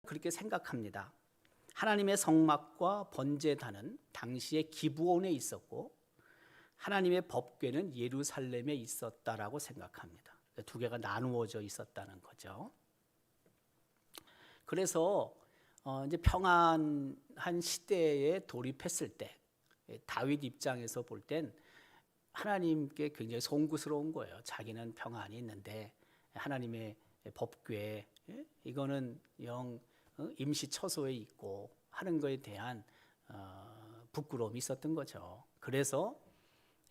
그렇게 생각합니다. 하나님의 성막과 번제단은 당시에 기브온에 있었고 하나님의 법궤는 예루살렘에 있었다라고 생각합니다. 두 개가 나누어져 있었다는 거죠. 그래서 이제 평안한 시대에 돌입했을 때 다윗 입장에서 볼 땐 하나님께 굉장히 송구스러운 거예요. 자기는 평안이 있는데 하나님의 법궤 이거는 영 임시 처소에 있고 하는 것에 대한 부끄러움이 있었던 거죠. 그래서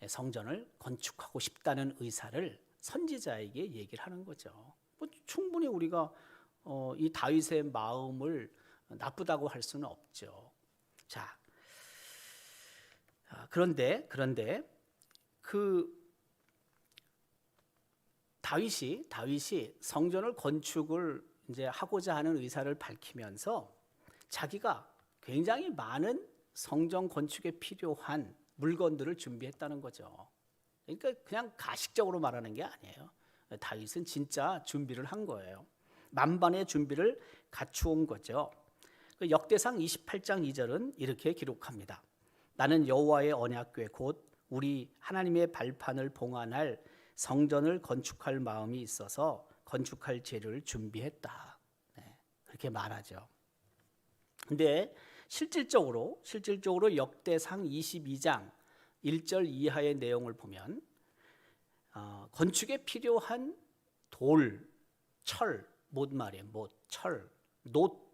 성전을 건축하고 싶다는 의사를 선지자에게 얘기를 하는 거죠. 뭐 충분히 우리가 이 다윗의 마음을 나쁘다고 할 수는 없죠. 자, 그런데 그 다윗이 성전을 건축을 이제 하고자 하는 의사를 밝히면서 자기가 굉장히 많은 성전 건축에 필요한 물건들을 준비했다는 거죠. 그러니까 그냥 가식적으로 말하는 게 아니에요. 다윗은 진짜 준비를 한 거예요. 만반의 준비를 갖추온 거죠. 역대상 28장 2절은 이렇게 기록합니다. 나는 여호와의 언약궤 곧 우리 하나님의 발판을 봉안할 성전을 건축할 마음이 있어서 건축할 재료를 준비했다. 그렇게 말하죠. 근데 실질적으로 역대상 22장 1절 이하의 내용을 보면 건축에 필요한 돌, 철, 못 말이에요. 못, 철, 놋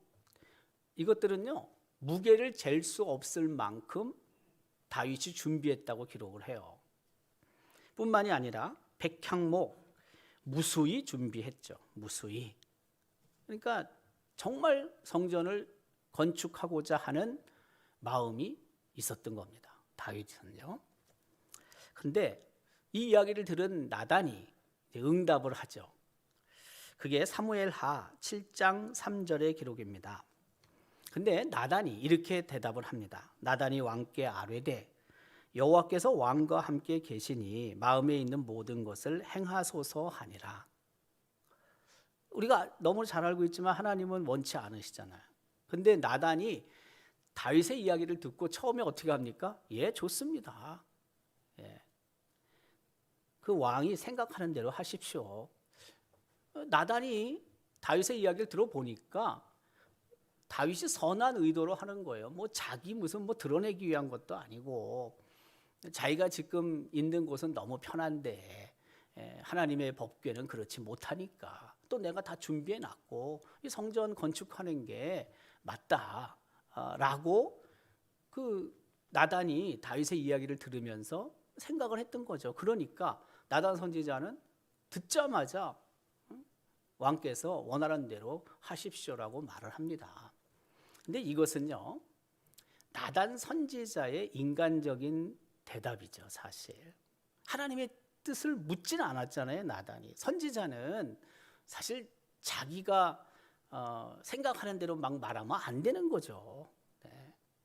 이것들은요 무게를 잴 수 없을 만큼 다윗이 준비했다고 기록을 해요. 뿐만이 아니라 백향목, 무수히 준비했죠. 무수히. 그러니까 정말 성전을 건축하고자 하는 마음이 있었던 겁니다. 다윗은요. 그런데 이 이야기를 들은 나단이 응답을 하죠. 그게 사무엘하 7장 3절의 기록입니다. 근데 나단이 이렇게 대답을 합니다. 나단이 왕께 아뢰되 여호와께서 왕과 함께 계시니 마음에 있는 모든 것을 행하소서 하니라. 우리가 너무 잘 알고 있지만 하나님은 원치 않으시잖아요. 근데 나단이 다윗의 이야기를 듣고 처음에 어떻게 합니까? 예, 좋습니다. 예. 그 왕이 생각하는 대로 하십시오. 나단이 다윗의 이야기를 들어보니까 다윗이 선한 의도로 하는 거예요. 뭐 자기 무슨 뭐 드러내기 위한 것도 아니고 자기가 지금 있는 곳은 너무 편한데 하나님의 법궤는 그렇지 못하니까 또 내가 다 준비해 놨고 이 성전 건축하는 게 맞다라고 그 나단이 다윗의 이야기를 들으면서 생각을 했던 거죠. 그러니까 나단 선지자는 듣자마자 왕께서 원하는 대로 하십시오라고 말을 합니다. 근데 이것은요 나단 선지자의 인간적인 대답이죠. 사실 하나님의 뜻을 묻지는 않았잖아요. 나단이. 선지자는 사실 자기가 생각하는 대로 막 말하면 안 되는 거죠.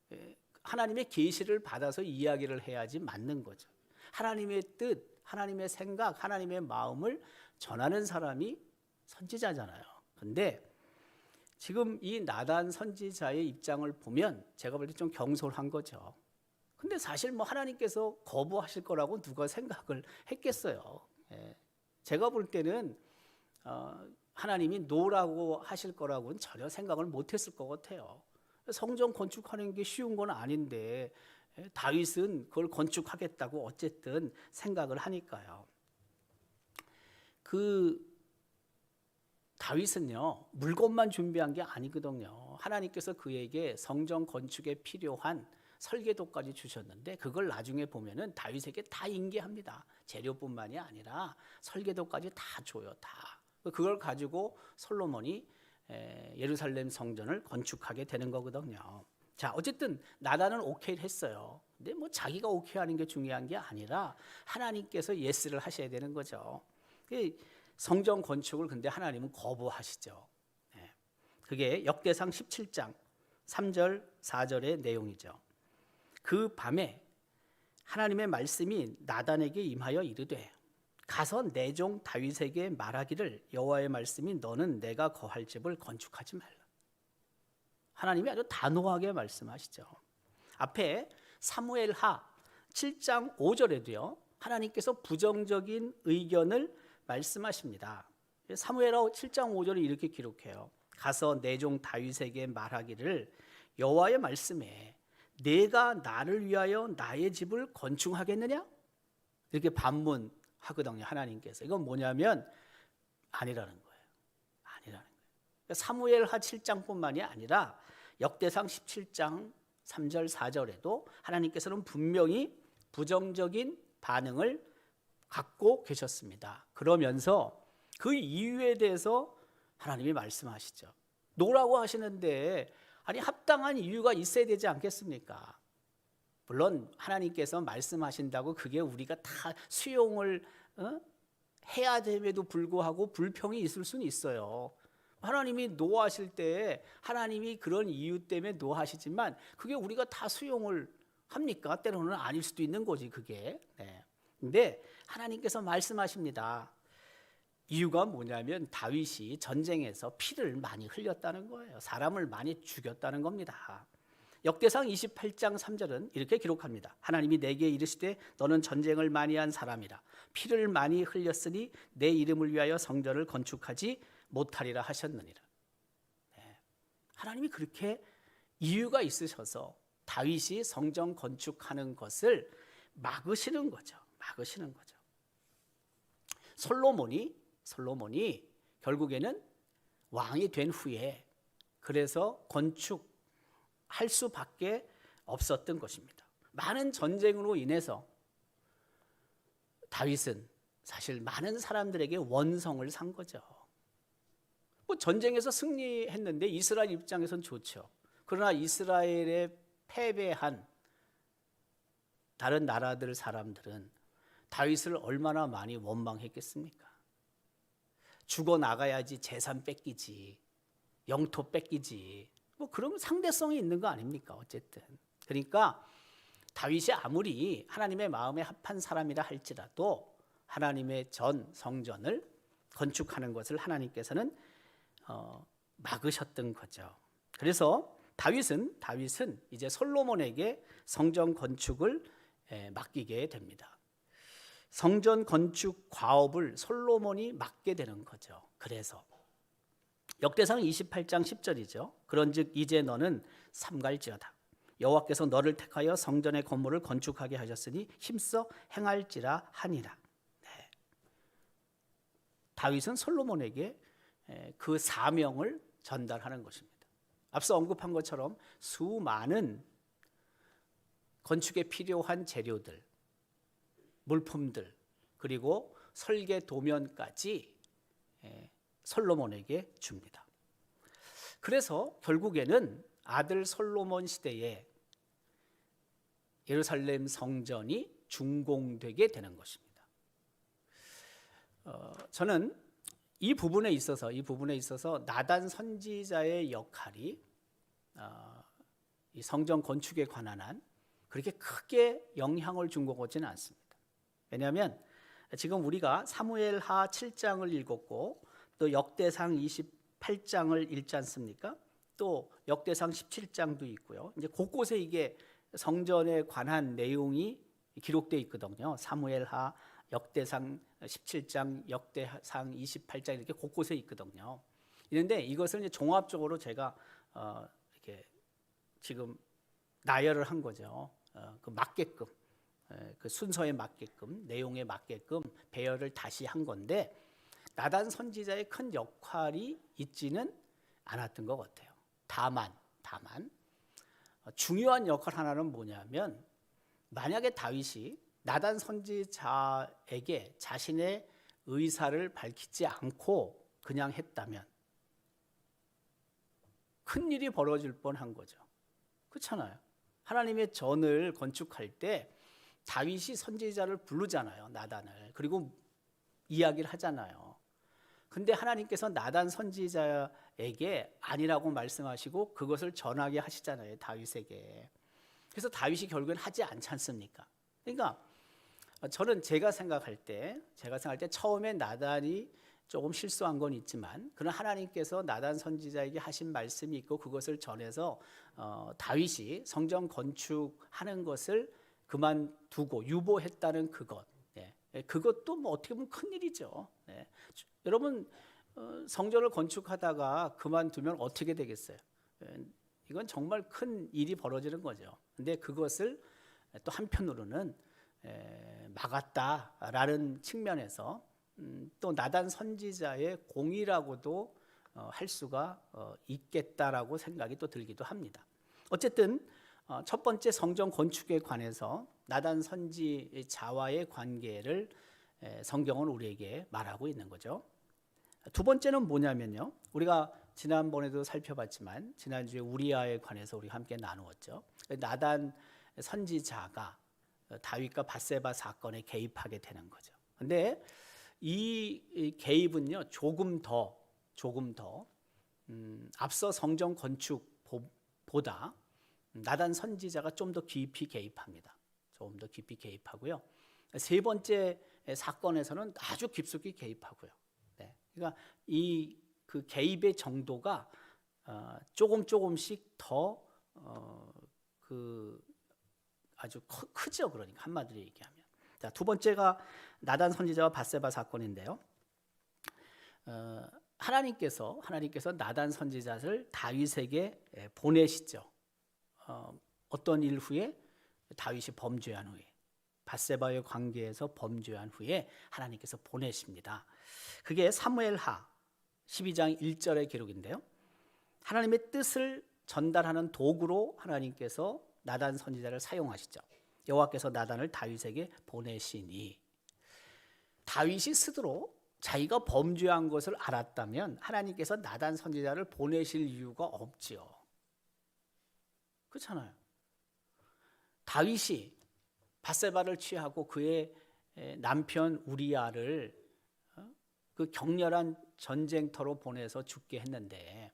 네. 하나님의 계시를 받아서 이야기를 해야지 맞는 거죠. 하나님의 뜻, 하나님의 생각, 하나님의 마음을 전하는 사람이 선지자잖아요. 근데 지금 이 나단 선지자의 입장을 보면 제가 볼 때 좀 경솔한 거죠. 근데 사실 뭐 하나님께서 거부하실 거라고 누가 생각을 했겠어요. 제가 볼 때는 하나님이 노라고 하실 거라고는 전혀 생각을 못했을 것 같아요. 성전 건축하는 게 쉬운 건 아닌데 다윗은 그걸 건축하겠다고 어쨌든 생각을 하니까요. 그 다윗은요 물건만 준비한 게 아니거든요. 하나님께서 그에게 성전 건축에 필요한 설계도까지 주셨는데 그걸 나중에 보면은 다윗에게 다 인계합니다. 재료뿐만이 아니라 설계도까지 다 줘요. 다. 그걸 가지고 솔로몬이 예루살렘 성전을 건축하게 되는 거거든요. 자, 어쨌든 나단은 오케이를 했어요. 근데 뭐 자기가 오케이하는 게 중요한 게 아니라 하나님께서 예스를 하셔야 되는 거죠. 성전 건축을 근데 하나님은 거부하시죠. 그게 역대상 17장 3절 4절의 내용이죠. 그 밤에 하나님의 말씀이 나단에게 임하여 이르되 가서 내 종 다윗에게 말하기를 여호와의 말씀이 너는 내가 거할 집을 건축하지 말라. 하나님이 아주 단호하게 말씀하시죠. 앞에 사무엘하 7장 5절에도요. 하나님께서 부정적인 의견을 말씀하십니다. 사무엘하 7장 5절에 이렇게 기록해요. 가서 내 종 다윗에게 말하기를 여호와의 말씀에 내가 나를 위하여 나의 집을 건축하겠느냐? 이렇게 반문하거든요. 하나님께서. 이건 뭐냐면 아니라는 거예요. 아니라는 거예요. 사무엘하 7장뿐만이 아니라 역대상 17장 3절 4절에도 하나님께서는 분명히 부정적인 반응을 갖고 계셨습니다. 그러면서 그 이유에 대해서 하나님이 말씀하시죠. 노라고 하시는데 아니 합당한 이유가 있어야 되지 않겠습니까? 물론 하나님께서 말씀하신다고 그게 우리가 다 수용을 해야 됨에도 불구하고 불평이 있을 수는 있어요. 하나님이 노하실 때 하나님이 그런 이유 때문에 노하시지만 그게 우리가 다 수용을 합니까? 때로는 아닐 수도 있는 거지 그게. 네. 근데 하나님께서 말씀하십니다. 이유가 뭐냐면 다윗이 전쟁에서 피를 많이 흘렸다는 거예요. 사람을 많이 죽였다는 겁니다. 역대상 28장 3절은 이렇게 기록합니다. 하나님이 내게 이르시되 너는 전쟁을 많이 한 사람이라 피를 많이 흘렸으니 내 이름을 위하여 성전을 건축하지 못하리라 하셨느니라. 네. 하나님이 그렇게 이유가 있으셔서 다윗이 성전 건축하는 것을 막으시는 거죠. 막으시는 거죠. 솔로몬이 결국에는 왕이 된 후에 그래서 건축할 수밖에 없었던 것입니다. 많은 전쟁으로 인해서 다윗은 사실 많은 사람들에게 원성을 산 거죠. 뭐 전쟁에서 승리했는데 이스라엘 입장에선 좋죠. 그러나 이스라엘에 패배한 다른 나라들 사람들은 다윗을 얼마나 많이 원망했겠습니까? 죽어나가야지 재산 뺏기지, 영토 뺏기지, 뭐 그런 상대성이 있는 거 아닙니까? 어쨌든. 그러니까 다윗이 아무리 하나님의 마음에 합한 사람이라 할지라도 하나님의 전 성전을 건축하는 것을 하나님께서는 막으셨던 거죠. 그래서 다윗은 이제 솔로몬에게 성전 건축을 맡기게 됩니다. 성전 건축 과업을 솔로몬이 맡게 되는 거죠. 그래서 역대상 28장 10절이죠. 그런즉 이제 너는 삼갈지어다. 여호와께서 너를 택하여 성전의 건물을 건축하게 하셨으니 힘써 행할지라 하니라. 네. 다윗은 솔로몬에게 그 사명을 전달하는 것입니다. 앞서 언급한 것처럼 수많은 건축에 필요한 재료들, 물품들, 그리고 설계 도면까지 솔로몬에게 줍니다. 그래서 결국에는 아들 솔로몬 시대에 예루살렘 성전이 준공되게 되는 것입니다. 저는 이 부분에 있어서 나단 선지자의 역할이 이 성전 건축에 관한 한 그렇게 크게 영향을 준 것 같지는 않습니다. 왜냐하면 지금 우리가 사무엘하 7장을 읽었고 또 역대상 28장을 읽지 않습니까? 또 역대상 17장도 있고요. 이제 곳곳에 이게 성전에 관한 내용이 기록되어 있거든요. 사무엘하, 역대상 17장, 역대상 28장 이렇게 곳곳에 있거든요. 그런데 이것을 이제 종합적으로 제가 이렇게 지금 나열을 한 거죠. 그 맞게끔, 그 순서에 맞게끔, 내용에 맞게끔 배열을 다시 한 건데 나단 선지자의 큰 역할이 있지는 않았던 것 같아요. 다만 중요한 역할 하나는 뭐냐면 만약에 다윗이 나단 선지자에게 자신의 의사를 밝히지 않고 그냥 했다면 큰 일이 벌어질 뻔한 거죠. 그렇잖아요. 하나님의 전을 건축할 때 다윗이 선지자를 부르잖아요. 나단을. 그리고 이야기를 하잖아요. 근데 하나님께서 나단 선지자에게 아니라고 말씀하시고 그것을 전하게 하시잖아요. 다윗에게. 그래서 다윗이 결국엔 하지 않지 않습니까? 그러니까 저는 제가 생각할 때 처음에 나단이 조금 실수한 건 있지만 그러나 하나님께서 나단 선지자에게 하신 말씀이 있고 그것을 전해서 다윗이 성전 건축하는 것을 그만두고 유보했다는 그것, 그것도 뭐 어떻게 보면 큰 일이죠. 여러분 성전을 건축하다가 그만두면 어떻게 되겠어요? 이건 정말 큰 일이 벌어지는 거죠. 근데 그것을 또 한편으로는 막았다라는 측면에서 또 나단 선지자의 공이라고도 할 수가 있겠다라고 생각이 또 들기도 합니다. 어쨌든 첫 번째 성전 건축에 관해서 나단 선지자와의 관계를 성경은 우리에게 말하고 있는 거죠. 두 번째는 뭐냐면요. 우리가 지난번에도 살펴봤지만 지난주에 우리아에 관해서 우리 함께 나누었죠. 나단 선지자가 다윗과 밧세바 사건에 개입하게 되는 거죠. 근데 이 개입은요 조금 더 앞서 성전 건축보다 나단 선지자가 좀 더 깊이 개입합니다. 조금 더 깊이 개입하고요. 세 번째 사건에서는 아주 깊숙이 개입하고요. 그러니까 이 그 개입의 정도가 조금씩 더 아주 크죠. 그러니까 한마디로 얘기하면. 자, 두 번째가 나단 선지자와 밧세바 사건인데요. 하나님께서 나단 선지자를 다윗에게 보내시죠. 어떤 일 후에 다윗이 범죄한 후에 밧세바의 관계에서 범죄한 후에 하나님께서 보내십니다. 그게 사무엘하 12장 1절의 기록인데요. 하나님의 뜻을 전달하는 도구로 하나님께서 나단 선지자를 사용하시죠. 여호와께서 나단을 다윗에게 보내시니 다윗이 스스로 자기가 범죄한 것을 알았다면 하나님께서 나단 선지자를 보내실 이유가 없지요. 그렇잖아요. 다윗이 밧세바를 취하고 그의 남편 우리아를 그 격렬한 전쟁터로 보내서 죽게 했는데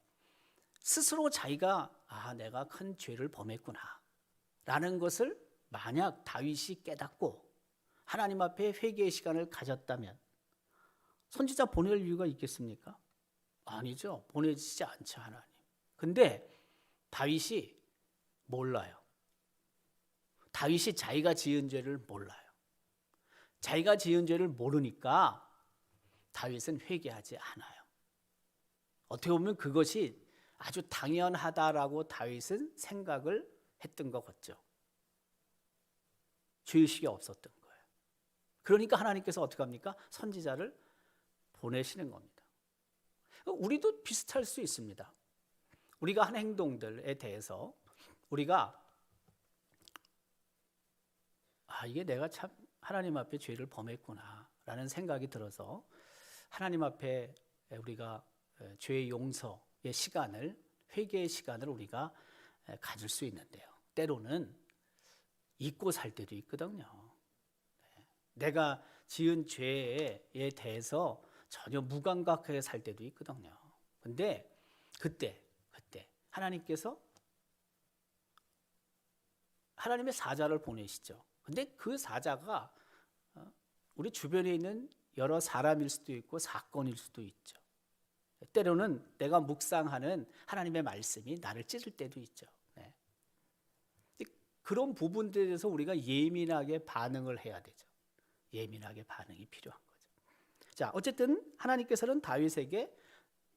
스스로 자기가 내가 큰 죄를 범했구나 라는 것을 만약 다윗이 깨닫고 하나님 앞에 회개의 시간을 가졌다면 선지자 보낼 이유가 있겠습니까? 아니죠. 보내지지 않죠, 하나님. 근데 다윗이 몰라요. 다윗이 자기가 지은 죄를 몰라요. 자기가 지은 죄를 모르니까 다윗은 회개하지 않아요. 어떻게 보면 그것이 아주 당연하다라고 다윗은 생각을 했던 것 같죠. 죄의식이 없었던 거예요. 그러니까 하나님께서 어떻게 합니까? 선지자를 보내시는 겁니다. 우리도 비슷할 수 있습니다. 우리가 한 행동들에 대해서 우리가 이게 내가 참 하나님 앞에 죄를 범했구나 라는 생각이 들어서 하나님 앞에 우리가 죄의 용서의 시간을, 회개의 시간을 우리가 가질 수 있는데요. 때로는 잊고 살 때도 있거든요. 내가 지은 죄에 대해서 전혀 무감각하게 살 때도 있거든요. 근데 그때 하나님께서 하나님의 사자를 보내시죠. 근데 그 사자가 우리 주변에 있는 여러 사람일 수도 있고 사건일 수도 있죠. 때로는 내가 묵상하는 하나님의 말씀이 나를 찢을 때도 있죠. 그런 부분들에 대해서 우리가 예민하게 반응을 해야 되죠. 예민하게 반응이 필요한 거죠. 자, 어쨌든 하나님께서는 다윗에게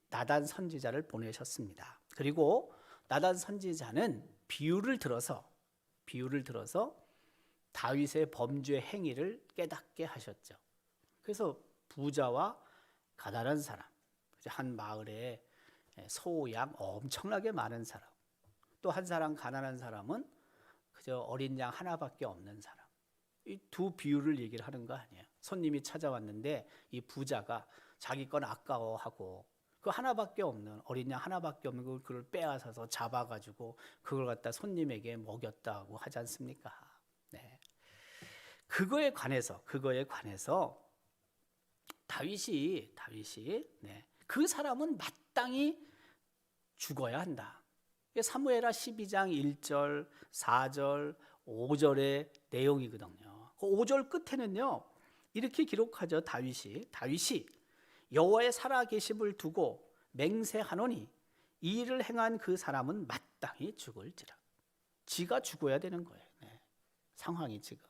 나단 선지자를 보내셨습니다. 그리고 나단 선지자는 비유를 들어서 다윗의 범죄 행위를 깨닫게 하셨죠. 그래서 부자와 가난한 사람, 한 마을에 소, 양 엄청나게 많은 사람, 또 한 사람 가난한 사람은 그저 어린 양 하나밖에 없는 사람, 이 두 비유를 얘기를 하는 거 아니에요. 손님이 찾아왔는데 이 부자가 자기 건 아까워하고 그 하나밖에 없는 어린 양 하나밖에 없는 그걸 빼앗아서 잡아가지고 그걸 갖다 손님에게 먹였다고 하지 않습니까? 그거에 관해서 다윗이 그 사람은 마땅히 죽어야 한다. 사무엘하 12장 1절, 4절, 5절의 내용이거든요. 그 5절 끝에는요 이렇게 기록하죠. 다윗이 여호와의 살아계심을 두고 맹세하노니 이 일을 행한 그 사람은 마땅히 죽을지라. 지가 죽어야 되는 거예요. 상황이 지금.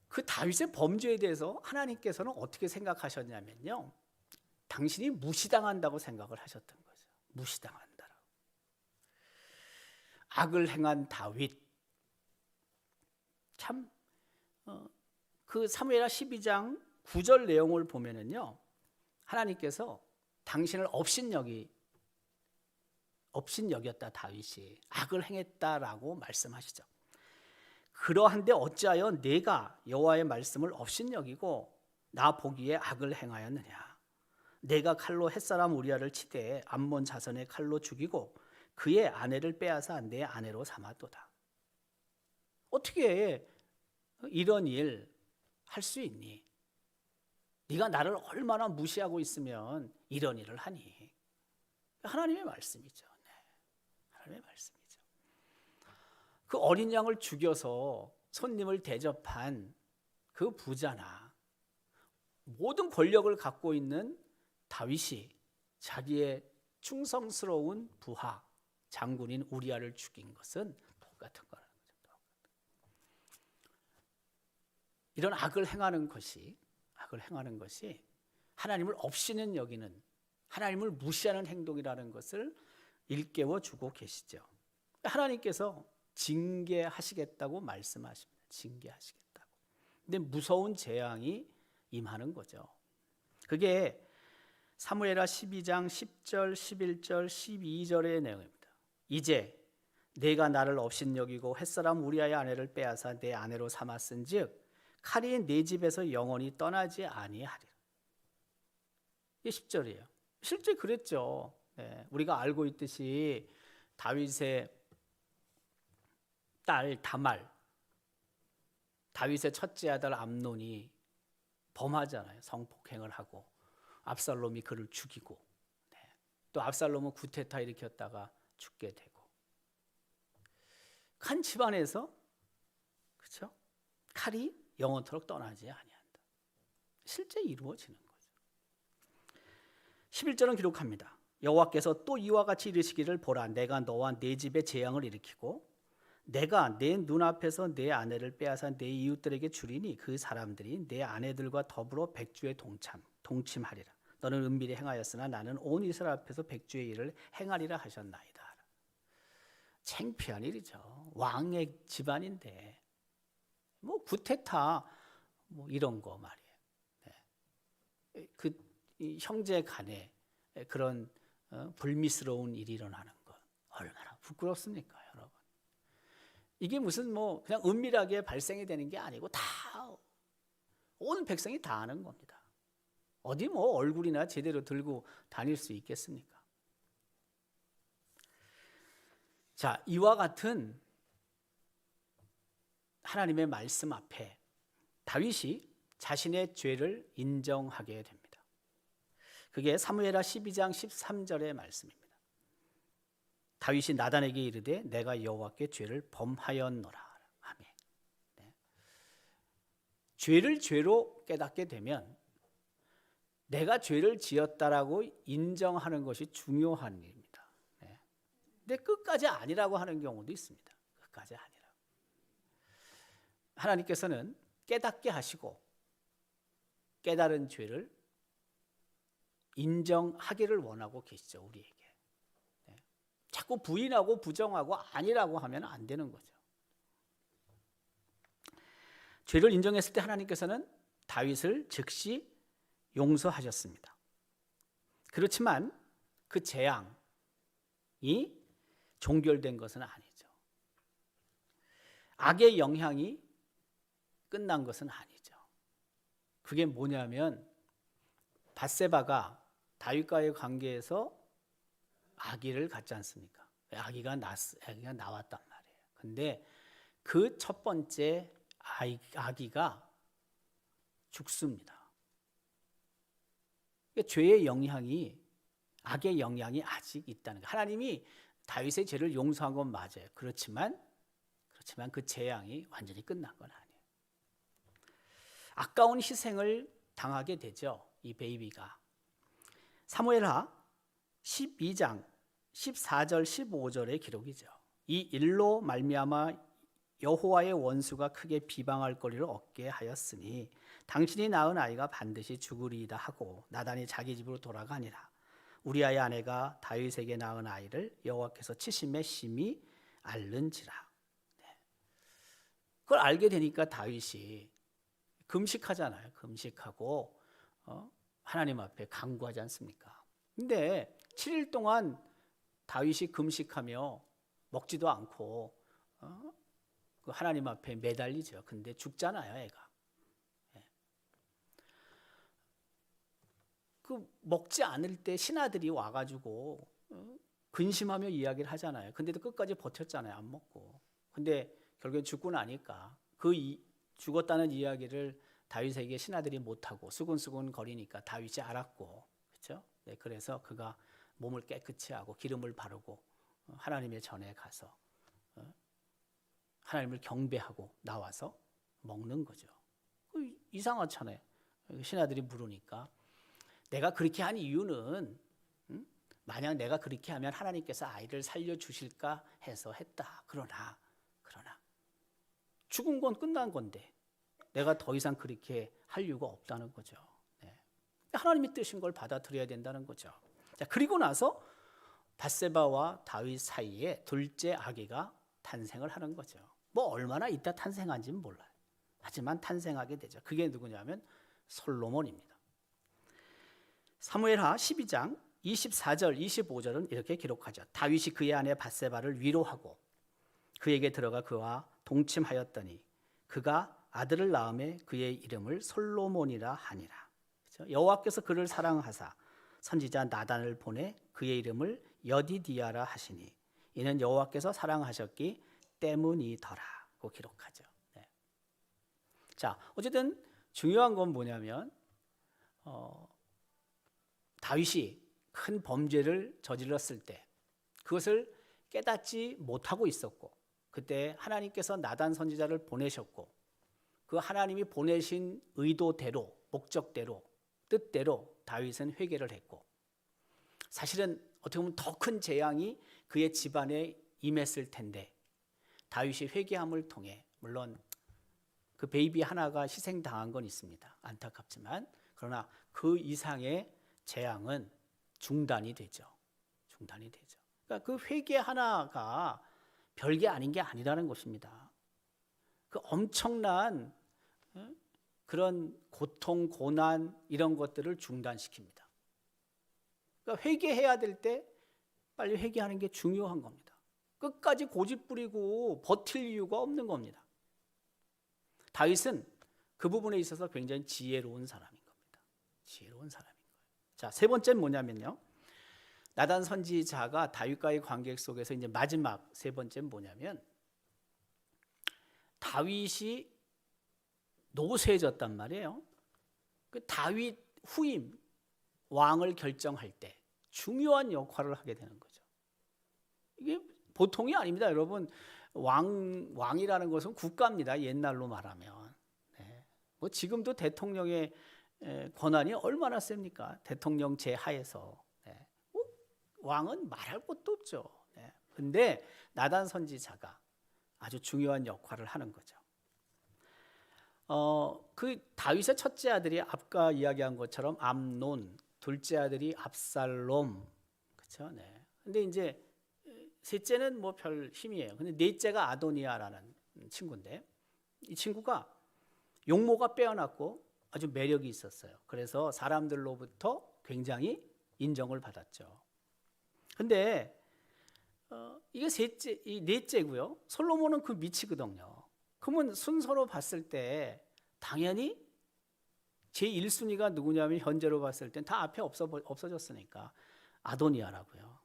그 다윗의 범죄에 대해서 하나님께서는 어떻게 생각하셨냐면요, 당신이 무시당한다고 생각을 하셨던 거죠. 무시당한다라고. 악을 행한 다윗, 참 그 사무엘하 12장 9절 내용을 보면은요, 하나님께서 당신을 업신여겼다. 다윗이 악을 행했다라고 말씀하시죠. 그러한데 어찌하여 내가 여호와의 말씀을 업신여기고 나 보기에 악을 행하였느냐. 내가 칼로 햇사람 우리아를 치되 암몬 자손의 칼로 죽이고 그의 아내를 빼앗아 내 아내로 삼았도다. 어떻게 이런 일 할 수 있니? 네가 나를 얼마나 무시하고 있으면 이런 일을 하니? 하나님의 말씀이죠. 하나님의 말씀이죠. 그 어린 양을 죽여서 손님을 대접한 그 부자나 모든 권력을 갖고 있는 다윗이 자기의 충성스러운 부하 장군인 우리아를 죽인 것은 똑같은 거라는 거죠. 이런 악을 행하는 것이 하나님을 없이는 여기는, 하나님을 무시하는 행동이라는 것을 일깨워 주고 계시죠. 하나님께서 징계하시겠다고 말씀하십니다. 징계하시겠다고. 근데 무서운 재앙이 임하는 거죠. 그게 사무엘하 12장 10절, 11절, 12절의 내용입니다. 이제 내가 나를 업신여기고 햇사람 우리아의 아내를 빼앗아 내 아내로 삼았은즉 칼이 내 집에서 영원히 떠나지 아니하리라. 이게 10절이에요. 실제 그랬죠. 우리가 알고 있듯이 다윗의 딸 다말, 다윗의 첫째 아들 암논이 범하잖아요. 성폭행을 하고 압살롬이 그를 죽이고, 또 압살롬은 구테타 일으켰다가 죽게 되고, 한 집안에서 그렇죠? 칼이 영원토록 떠나지 아니한다. 실제 이루어지는 거죠. 11절은 기록합니다. 여호와께서 또 이와 같이 이르시기를 보라, 내가 너와 내 집에 재앙을 일으키고 내가 내 눈앞에서 내 아내를 빼앗아 내 이웃들에게 주리니 그 사람들이 내 아내들과 더불어 백주에 동침하리라. 너는 은밀히 행하였으나 나는 온 이스라엘 앞에서 백주의 일을 행하리라 하셨나이다. 창피한 일이죠. 왕의 집안인데 뭐 구테타 뭐 이런 거 말이에요. 그 형제 간에 그런 불미스러운 일이 일어나는 것 얼마나 부끄럽습니까, 여러분? 이게 무슨 뭐 그냥 은밀하게 발생이 되는 게 아니고 다 온 백성이 다 아는 겁니다. 어디 뭐 얼굴이나 제대로 들고 다닐 수 있겠습니까? 자, 이와 같은 하나님의 말씀 앞에 다윗이 자신의 죄를 인정하게 됩니다. 그게 사무엘하 12장 13절의 말씀입니다. 다윗이 나단에게 이르되 내가 여호와께 죄를 범하였노라 하며, 죄를 죄로 깨닫게 되면 내가 죄를 지었다라고 인정하는 것이 중요한 일입니다. 근데 끝까지 아니라고 하는 경우도 있습니다. 끝까지 아니라. 하나님께서는 깨닫게 하시고 깨달은 죄를 인정하기를 원하고 계시죠, 우리에게. 자꾸 부인하고 부정하고 아니라고 하면 안 되는 거죠. 죄를 인정했을 때 하나님께서는 다윗을 즉시 용서하셨습니다. 그렇지만 그 재앙이 종결된 것은 아니죠. 악의 영향이 끝난 것은 아니죠. 그게 뭐냐면 밧세바가 다윗과의 관계에서 아기를 갖지 않습니까? 아기가 나왔단 말이에요. 근데 그 첫 번째 아기가 죽습니다. 죄의 영향이, 악의 영향이 아직 있다는 거예요. 하나님이 다윗의 죄를 용서한 건 맞아요. 그렇지만 그 재앙이 완전히 끝난 건 아니에요. 아까운 희생을 당하게 되죠. 이 베이비가. 사무엘하 12장 14절 15절의 기록이죠. 이 일로 말미암아 여호와의 원수가 크게 비방할 거리를 얻게 하였으니 당신이 낳은 아이가 반드시 죽으리이다 하고 나단이 자기 집으로 돌아가니라. 우리아의 아내가 다윗에게 낳은 아이를 여호와께서 치심에 심히 앓는지라. 그걸 알게 되니까 다윗이 금식하잖아요. 금식하고 하나님 앞에 간구하지 않습니까? 근데 7일 동안 다윗이 금식하며 먹지도 않고 그 하나님 앞에 매달리죠. 근데 죽잖아요, 애가. 그 먹지 않을 때 신하들이 와가지고 근심하며 이야기를 하잖아요. 근데도 끝까지 버텼잖아요, 안 먹고. 근데 결국엔 죽고 나니까 죽었다는 이야기를 다윗에게 신하들이 못하고 수근수근 거리니까 다윗이 알았고, 그렇죠? 네, 그래서 그가 몸을 깨끗이 하고 기름을 바르고 하나님의 전에 가서 하나님을 경배하고 나와서 먹는 거죠. 이상하잖아요. 신하들이 물으니까 내가 그렇게 한 이유는 만약 내가 그렇게 하면 하나님께서 아이를 살려주실까 해서 했다. 그러나 죽은 건 끝난 건데 내가 더 이상 그렇게 할 이유가 없다는 거죠. 네. 하나님이 뜻인 걸 받아들여야 된다는 거죠. 자, 그리고 나서 밧세바와 다윗 사이에 둘째 아기가 탄생을 하는 거죠. 뭐 얼마나 있다 탄생한지는 몰라요. 하지만 탄생하게 되죠. 그게 누구냐면 솔로몬입니다. 사무엘하 12장 24절 25절은 이렇게 기록하죠. 다윗이 그의 아내 밧세바를 위로하고 그에게 들어가 그와 동침하였더니 그가 아들을 낳음에 그의 이름을 솔로몬이라 하니라. 그렇죠? 여호와께서 그를 사랑하사 선지자 나단을 보내 그의 이름을 여디디아라 하시니 이는 여호와께서 사랑하셨기 때문이더라고 기록하죠. 네. 자, 어쨌든 중요한 건 뭐냐면 다윗이 큰 범죄를 저질렀을 때 그것을 깨닫지 못하고 있었고 그때 하나님께서 나단 선지자를 보내셨고 그 하나님이 보내신 의도대로 목적대로 뜻대로 다윗은 회개를 했고 사실은 어떻게 보면 더 큰 재앙이 그의 집안에 임했을 텐데 다윗이 회개함을 통해 물론 그 베이비 하나가 희생당한 건 있습니다. 안타깝지만 그러나 그 이상의 재앙은 중단이 되죠. 중단이 되죠. 그러니까 그 회개 하나가 별게 아닌 게 아니라는 것입니다. 그 엄청난 그런 고통, 고난 이런 것들을 중단시킵니다. 그러니까 회개해야 될 때 빨리 회개하는 게 중요한 겁니다. 끝까지 고집 부리고 버틸 이유가 없는 겁니다. 다윗은 그 부분에 있어서 굉장히 지혜로운 사람인 겁니다. 지혜로운 사람인 거예요. 자, 세 번째는 뭐냐면요. 나단 선지자가 다윗과의 관계 속에서 이제 마지막 세 번째는 뭐냐면 다윗이 노쇠해졌단 말이에요. 그 다윗 후임 왕을 결정할 때 중요한 역할을 하게 되는 거죠. 이게 보통이 아닙니다, 여러분. 왕이라는 것은 국가입니다. 옛날로 말하면. 네. 뭐 지금도 대통령의 권한이 얼마나 셉니까? 대통령 제하에서. 네. 왕은 말할 것도 없죠. 네. 근데 나단 선지자가 아주 중요한 역할을 하는 거죠. 그 다윗의 첫째 아들이 아까 이야기한 것처럼 암논, 둘째 아들이 압살롬, 그렇죠? 네. 근데 이제 셋째는 뭐 별 힘이에요. 근데 넷째가 아도니아라는 친구인데 이 친구가 용모가 빼어났고 아주 매력이 있었어요. 그래서 사람들로부터 굉장히 인정을 받았죠. 근데 이게 셋째, 이 넷째고요. 솔로몬은 그 밑이거든요. 그러면 순서로 봤을 때 당연히 제1순위가 누구냐면 현재로 봤을 땐 다 앞에 없어졌으니까 아도니아라고요.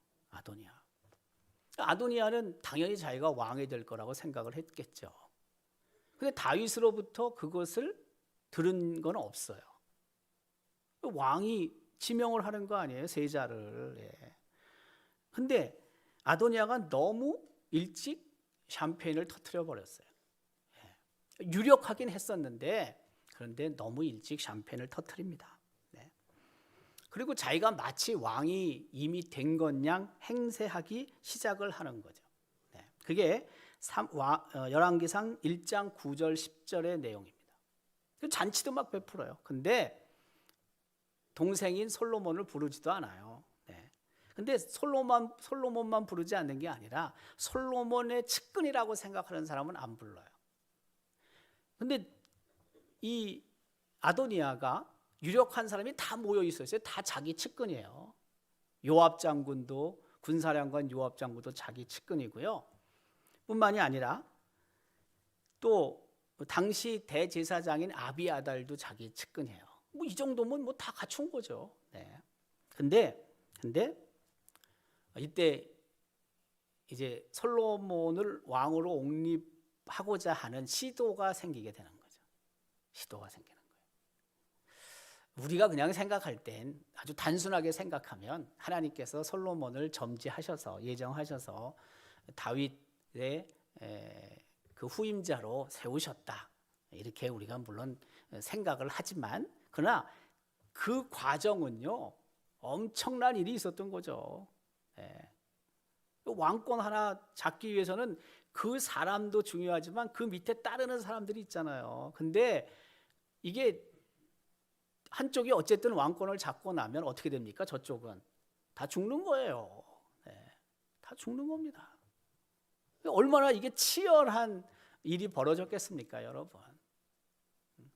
아도니아는 당연히 자기가 왕이 될 거라고 생각을 했겠죠. 근데 다윗으로부터 그것을 들은 건 없어요. 왕이 지명을 하는 거 아니에요, 세자를. 예. 근데 아도니아가 너무 일찍 샴페인을 터뜨려 버렸어요. 예. 유력하긴 했었는데 그런데 너무 일찍 샴페인을 터뜨립니다. 네. 그리고 자기가 마치 왕이 이미 된 것양 행세하기 시작을 하는 거죠. 네. 그게 열왕기상 1장 9절 10절의 내용입니다. 잔치도 막 베풀어요. 근데 동생인 솔로몬을 부르지도 않아요. 네. 근데 솔로몬만 부르지 않는 게 아니라 솔로몬의 측근이라고 생각하는 사람은 안 불러요. 근데 이 아도니아가 유력한 사람이 다 모여 있었어요. 다 자기 측근이에요. 요압 장군도, 군사령관 요압 장군도 자기 측근이고요. 뿐만이 아니라 또 당시 대제사장인 아비아달도 자기 측근이에요. 뭐 이 정도면 뭐 다 갖춘 거죠. 네. 근데 이때 이제 솔로몬을 왕으로 옹립하고자 하는 시도가 생기게 되는 거죠. 시도가 생기는 거예요. 우리가 그냥 생각할 땐 아주 단순하게 생각하면 하나님께서 솔로몬을 점지하셔서 예정하셔서 다윗의 그 후임자로 세우셨다. 이렇게 우리가 물론 생각을 하지만 그러나 그 과정은요 엄청난 일이 있었던 거죠. 왕권 하나 잡기 위해서는 그 사람도 중요하지만 그 밑에 따르는 사람들이 있잖아요. 근데 이게 한쪽이 어쨌든 왕권을 잡고 나면 어떻게 됩니까? 저쪽은 다 죽는 거예요. 다 죽는 겁니다. 얼마나 이게 치열한 일이 벌어졌겠습니까, 여러분?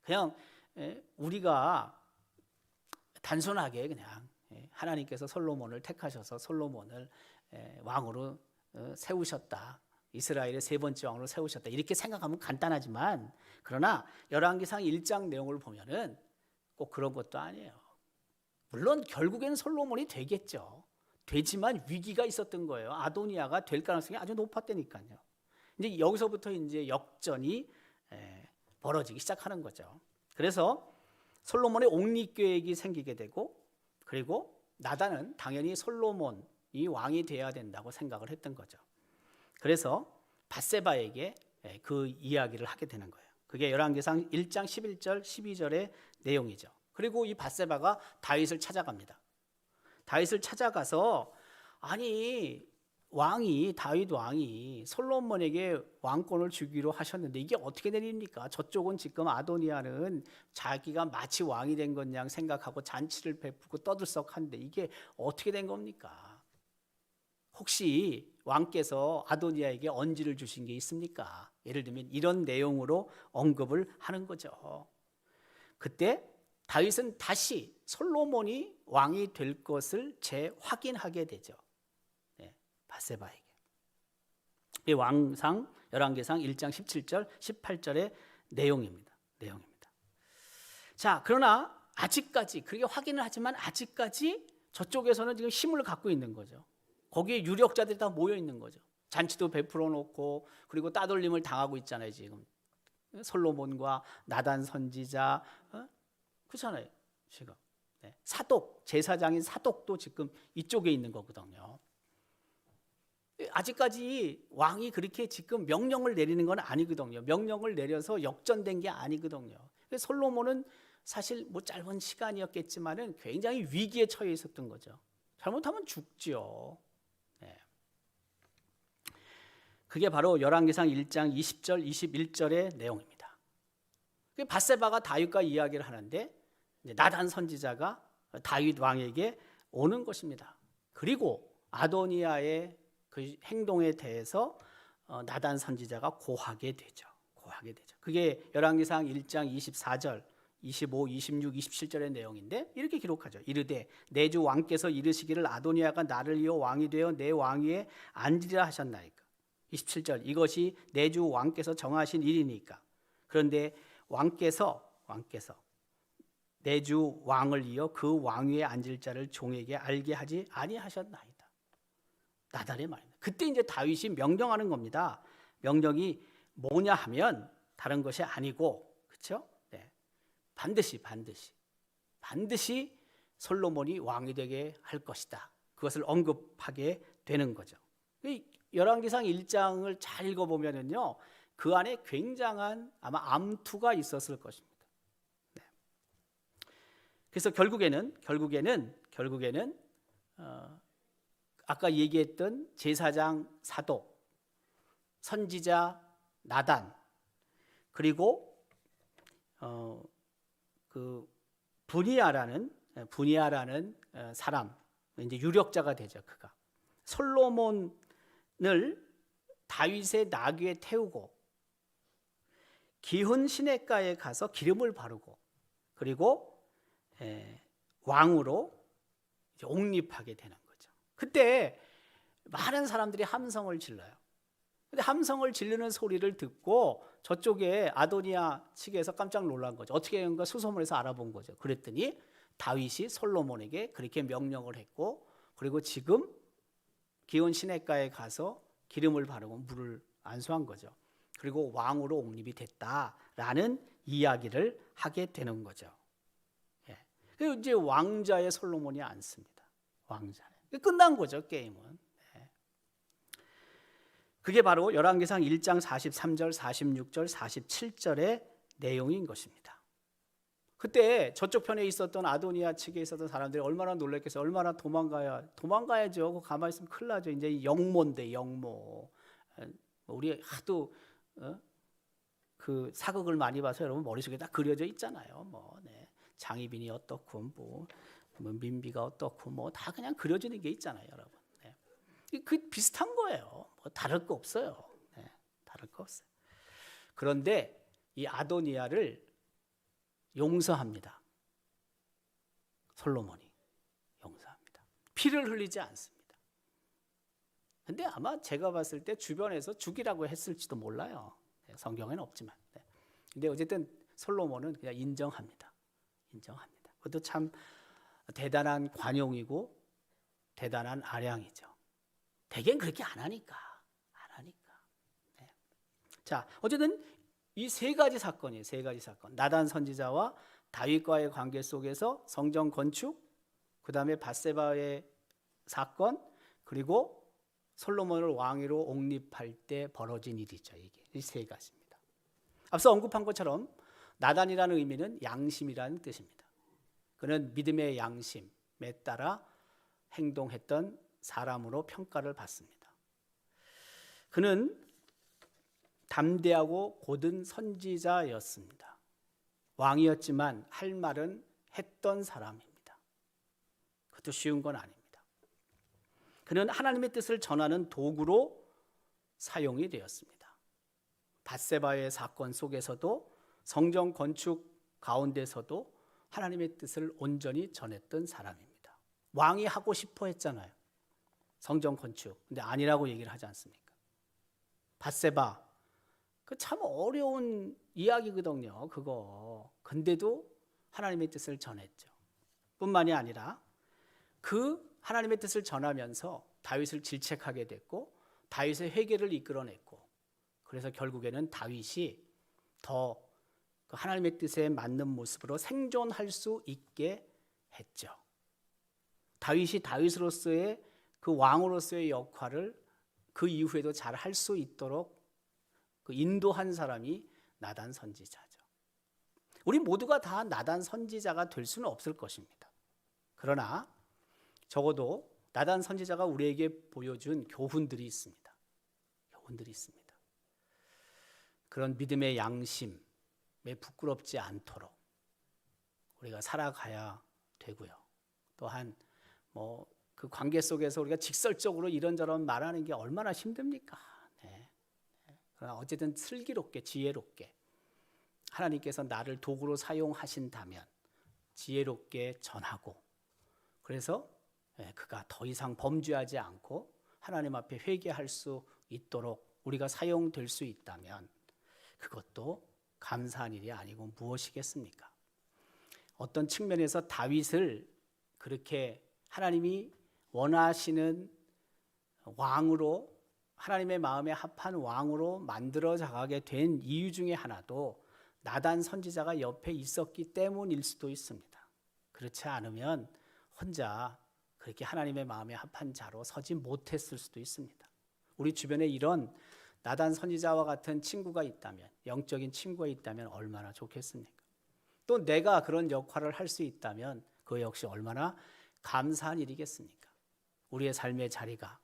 그냥 우리가 단순하게 그냥 하나님께서 솔로몬을 택하셔서 솔로몬을 왕으로 세우셨다. 이스라엘의 세 번째 왕으로 세우셨다. 이렇게 생각하면 간단하지만 그러나 열왕기상 1장 내용을 보면은 꼭 그런 것도 아니에요. 물론 결국에는 솔로몬이 되겠죠. 되지만 위기가 있었던 거예요. 아도니아가 될 가능성이 아주 높았다니까요. 이제 여기서부터 이제 역전이 벌어지기 시작하는 거죠. 그래서 솔로몬의 옹립 계획이 생기게 되고 그리고 나단은 당연히 솔로몬이 왕이 되어야 된다고 생각을 했던 거죠. 그래서 밧세바에게 그 이야기를 하게 되는 거예요. 그게 열왕기상 1장 11절 12절의 내용이죠. 그리고 이 밧세바가 다윗을 찾아갑니다. 다윗을 찾아가서 아니 다윗 왕이 솔로몬에게 왕권을 주기로 하셨는데 이게 어떻게 된 일입니까? 저쪽은 지금 아도니아는 자기가 마치 왕이 된 것 양 생각하고 잔치를 베풀고 떠들썩한데 이게 어떻게 된 겁니까? 혹시 왕께서 아도니아에게 언지를 주신 게 있습니까? 예를 들면 이런 내용으로 언급을 하는 거죠. 그때 다윗은 다시 솔로몬이 왕이 될 것을 재확인하게 되죠. 밧세바에게. 이 왕상 열왕기상 1장 17절 18절의 내용입니다. 자, 그러나 아직까지 그렇게 확인을 하지만 아직까지 저쪽에서는 지금 힘을 갖고 있는 거죠. 거기에 유력자들이 다 모여 있는 거죠. 잔치도 베풀어 놓고 그리고 따돌림을 당하고 있잖아요, 지금. 솔로몬과 나단 선지자, 그렇잖아요, 지금. 사독, 제사장인 사독도 지금 이쪽에 있는 거거든요. 아직까지 왕이 그렇게 지금 명령을 내리는 건 아니거든요. 명령을 내려서 역전된 게 아니거든요. 솔로몬은 사실 뭐 짧은 시간이었겠지만은 굉장히 위기에 처해 있었던 거죠. 잘못하면 죽죠. 그게 바로 열왕기상 1장 20절 21절의 내용입니다. 밧세바가 다윗과 이야기를 하는데 나단 선지자가 다윗 왕에게 오는 것입니다. 그리고 아도니아의 그 행동에 대해서 나단 선지자가 고하게 되죠. 그게 열왕기상 1장 24절, 25, 26, 27절의 내용인데 이렇게 기록하죠. 이르되 내 주 왕께서 이르시기를 아도니아가 나를 이어 왕이 되어 내 왕위에 앉으리라 하셨나이까. 27절 이것이 내 주 왕께서 정하신 일이니까. 그런데 왕께서 내 주 왕을 이어 그 왕위에 앉을 자를 종에게 알게 하지 아니하셨나이다. 나단의 말입니다. 그때 이제 다윗이 명령하는 겁니다. 명령이 뭐냐 하면 다른 것이 아니고, 그렇죠? 반드시 솔로몬이 왕이 되게 할 것이다. 그것을 언급하게 되는 거죠. 열왕기상 1장을 잘 읽어보면요, 그 안에 굉장한 아마 암투가 있었을 것입니다. 그래서 결국에는 아까 얘기했던 제사장 사독, 선지자 나단, 그리고 그 분이야라는 사람, 이제 유력자가 되죠. 그가 솔로몬을 다윗의 나귀에 태우고 기훈 시냇가에 가서 기름을 바르고 그리고 왕으로 이제 옹립하게 되는 거죠. 그때 많은 사람들이 함성을 질러요. 근데 함성을 지르는 소리를 듣고 저쪽에 아도니아 측에서 깜짝 놀란 거죠. 어떻게 된가 수소문해서 알아본 거죠. 그랬더니 다윗이 솔로몬에게 그렇게 명령을 했고, 그리고 지금 기온 시냇가에 가서 기름을 바르고 물을 안수한 거죠. 그리고 왕으로 옹립이 됐다라는 이야기를 하게 되는 거죠. 그리고 이제 왕자의 솔로몬이 앉습니다. 왕자. 끝난 거죠, 게임은. 그게 바로 열왕기상 1장 43절, 46절, 47절의 내용인 것입니다. 그때 저쪽 편에 있었던 아도니아 측에 있었던 사람들이 얼마나 놀랐겠어요. 얼마나 도망가야죠. 가만히 있으면 큰일 나죠. 이제 영모인데 영모. 우리 하도 그 사극을 많이 봐서 여러분 머릿속에 다 그려져 있잖아요. 장희빈이 어떻고 뭐 민비가 어떻고 뭐 다 그냥 그려지는 게 있잖아요, 여러분. 그 비슷한 거예요. 뭐 다를 거 없어요. 다를 거 없어요. 그런데 이 아도니아를 용서합니다. 솔로몬이 용서합니다. 피를 흘리지 않습니다. 근데 아마 제가 봤을 때 주변에서 죽이라고 했을지도 몰라요. 성경에는 없지만. 근데 어쨌든 솔로몬은 그냥 인정합니다. 그것도 참 대단한 관용이고 대단한 아량이죠. 대개는 그렇게 안 하니까. 자, 어쨌든 이 세 가지 사건이에요. 나단 선지자와 다윗과의 관계 속에서 성전 건축, 그 다음에 밧세바의 사건, 그리고 솔로몬을 왕위로 옹립할 때 벌어진 일이죠. 이게 이 세 가지입니다. 앞서 언급한 것처럼 나단이라는 의미는 양심이라는 뜻입니다. 그는 믿음의 양심에 따라 행동했던 사람으로 평가를 받습니다. 그는 담대하고 고든 선지자였습니다. 왕이었지만 할 말은 했던 사람입니다. 그것도 쉬운 건 아닙니다. 그는 하나님의 뜻을 전하는 도구로 사용이 되었습니다. 밧세바의 사건 속에서도 성전 건축 가운데서도 하나님의 뜻을 온전히 전했던 사람입니다. 왕이 하고 싶어 했잖아요. 성전 건축. 근데 아니라고 얘기를 하지 않습니까? 밧세바. 그 참 어려운 이야기거든요, 그거. 근데도 하나님의 뜻을 전했죠. 뿐만이 아니라 그 하나님의 뜻을 전하면서 다윗을 질책하게 됐고 다윗의 회개를 이끌어냈고, 그래서 결국에는 다윗이 더 그 하나님의 뜻에 맞는 모습으로 생존할 수 있게 했죠. 다윗이 다윗으로서의 그 왕으로서의 역할을 그 이후에도 잘 할 수 있도록 그 인도한 사람이 나단 선지자죠. 우리 모두가 다 나단 선지자가 될 수는 없을 것입니다. 그러나 적어도 나단 선지자가 우리에게 보여준 교훈들이 있습니다. 그런 믿음의 양심에 부끄럽지 않도록 우리가 살아가야 되고요. 또한 그 관계 속에서 우리가 직설적으로 이런저런 말하는 게 얼마나 힘듭니까? 그러나 어쨌든 슬기롭게 지혜롭게 하나님께서 나를 도구로 사용하신다면 지혜롭게 전하고, 그래서 그가 더 이상 범죄하지 않고 하나님 앞에 회개할 수 있도록 우리가 사용될 수 있다면 그것도 감사한 일이 아니고 무엇이겠습니까? 어떤 측면에서 다윗을 그렇게 하나님이 원하시는 왕으로, 하나님의 마음에 합한 왕으로 만들어 가게 된 이유 중에 하나도 나단 선지자가 옆에 있었기 때문일 수도 있습니다. 그렇지 않으면 혼자 그렇게 하나님의 마음에 합한 자로 서지 못했을 수도 있습니다. 우리 주변에 이런 나단 선지자와 같은 친구가 있다면, 영적인 친구가 있다면 얼마나 좋겠습니까? 또 내가 그런 역할을 할 수 있다면 그 역시 얼마나 감사한 일이겠습니까? 우리의 삶의 자리가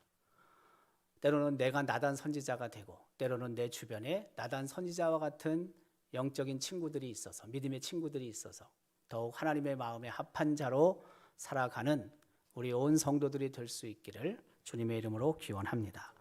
때로는 내가 나단 선지자가 되고 때로는 내 주변에 나단 선지자와 같은 영적인 친구들이 있어서 믿음의 친구들이 있어서 더욱 하나님의 마음에 합한 자로 살아가는 우리 온 성도들이 될 수 있기를 주님의 이름으로 기원합니다.